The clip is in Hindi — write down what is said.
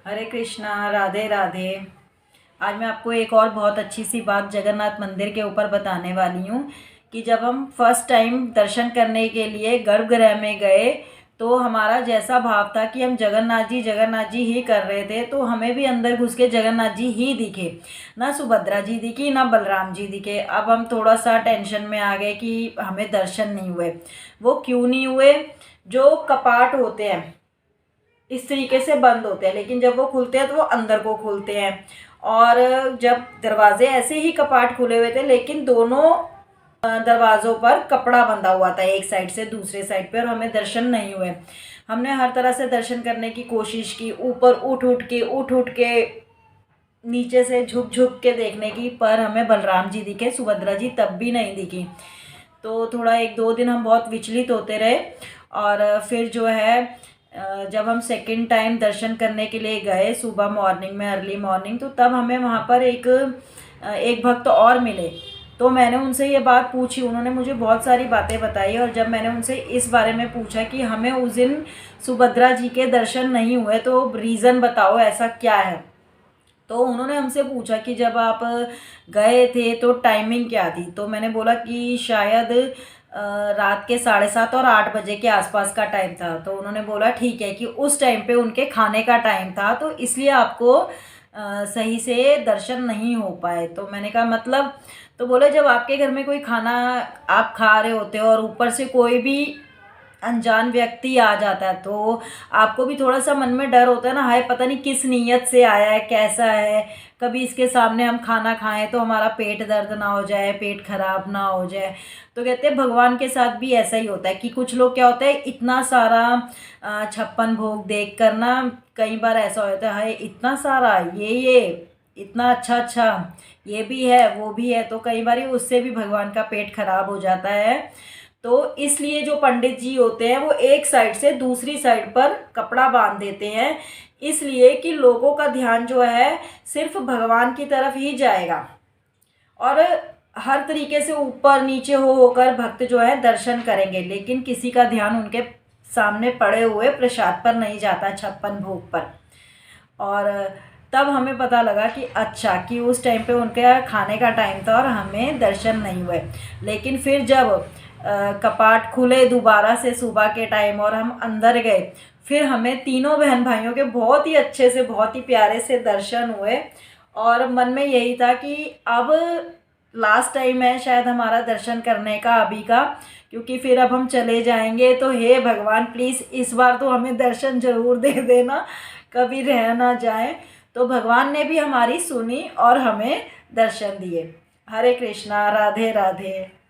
हरे कृष्णा, राधे राधे। आज मैं आपको एक और बहुत अच्छी सी बात जगन्नाथ मंदिर के ऊपर बताने वाली हूँ कि जब हम फर्स्ट टाइम दर्शन करने के लिए गर्भगृह में गए तो हमारा जैसा भाव था कि हम जगन्नाथ जी ही कर रहे थे, तो हमें भी अंदर घुस के जगन्नाथ जी ही दिखे, ना सुभद्रा जी दिखी ना बलराम जी दिखे। अब हम थोड़ा सा टेंशन में आ गए कि हमें दर्शन नहीं हुए। वो क्यों नहीं हुए? जो कपाट होते हैं इस तरीके से बंद होते हैं, लेकिन जब वो खुलते हैं तो वो अंदर को खुलते हैं। और जब दरवाजे ऐसे ही कपाट खुले हुए थे, लेकिन दोनों दरवाज़ों पर कपड़ा बंधा हुआ था, एक साइड से दूसरे साइड पे, और हमें दर्शन नहीं हुए। हमने हर तरह से दर्शन करने की कोशिश की, ऊपर उठ उठ के नीचे से झुक झुक के देखने की, पर हमें बलराम जी दिखे, सुभद्रा जी तब भी नहीं दिखी। तो थोड़ा एक दो दिन हम बहुत विचलित होते रहे। और फिर जो है जब हम सेकंड टाइम दर्शन करने के लिए गए सुबह मॉर्निंग में, अर्ली मॉर्निंग, तो तब हमें वहाँ पर एक भक्त और मिले। तो मैंने उनसे ये बात पूछी, उन्होंने मुझे बहुत सारी बातें बताई। और जब मैंने उनसे इस बारे में पूछा कि हमें उस दिन सुभद्रा जी के दर्शन नहीं हुए तो रीज़न बताओ, ऐसा क्या है। तो उन्होंने हमसे पूछा कि जब आप गए थे तो टाइमिंग क्या थी। तो मैंने बोला कि शायद रात के 7:30 और 8 बजे के आसपास का टाइम था। तो उन्होंने बोला ठीक है कि उस टाइम पे उनके खाने का टाइम था, तो इसलिए आपको सही से दर्शन नहीं हो पाए। तो मैंने कहा मतलब? तो बोले जब आपके घर में कोई खाना आप खा रहे होते हो और ऊपर से कोई भी अनजान व्यक्ति आ जाता है तो आपको भी थोड़ा सा मन में डर होता है ना, हाय पता नहीं किस नीयत से आया है, कैसा है, कभी इसके सामने हम खाना खाएं तो हमारा पेट दर्द ना हो जाए, पेट खराब ना हो जाए। तो कहते हैं भगवान के साथ भी ऐसा ही होता है कि कुछ लोग क्या होता है, इतना सारा 56 भोग देख कर ना, कई बार ऐसा होता है हाय इतना सारा, ये इतना अच्छा अच्छा, ये भी है वो भी है, तो कई बार उससे भी भगवान का पेट खराब हो जाता है। तो इसलिए जो पंडित जी होते हैं वो एक साइड से दूसरी साइड पर कपड़ा बांध देते हैं, इसलिए कि लोगों का ध्यान जो है सिर्फ भगवान की तरफ ही जाएगा। और हर तरीके से ऊपर नीचे हो होकर भक्त जो है दर्शन करेंगे, लेकिन किसी का ध्यान उनके सामने पड़े हुए प्रसाद पर नहीं जाता, 56 भोग पर। और तब हमें पता लगा कि अच्छा, कि उस टाइम पे उनके खाने का टाइम था और हमें दर्शन नहीं हुए। लेकिन फिर जब कपाट खुले दोबारा से सुबह के टाइम और हम अंदर गए, फिर हमें तीनों बहन भाइयों के बहुत ही अच्छे से, बहुत ही प्यारे से दर्शन हुए। और मन में यही था कि अब लास्ट टाइम है शायद हमारा दर्शन करने का अभी का, क्योंकि फिर अब हम चले जाएंगे। तो हे भगवान प्लीज़ इस बार तो हमें दर्शन ज़रूर दे देना, कभी रह ना जाए। तो भगवान ने भी हमारी सुनी और हमें दर्शन दिए। हरे कृष्णा, राधे राधे।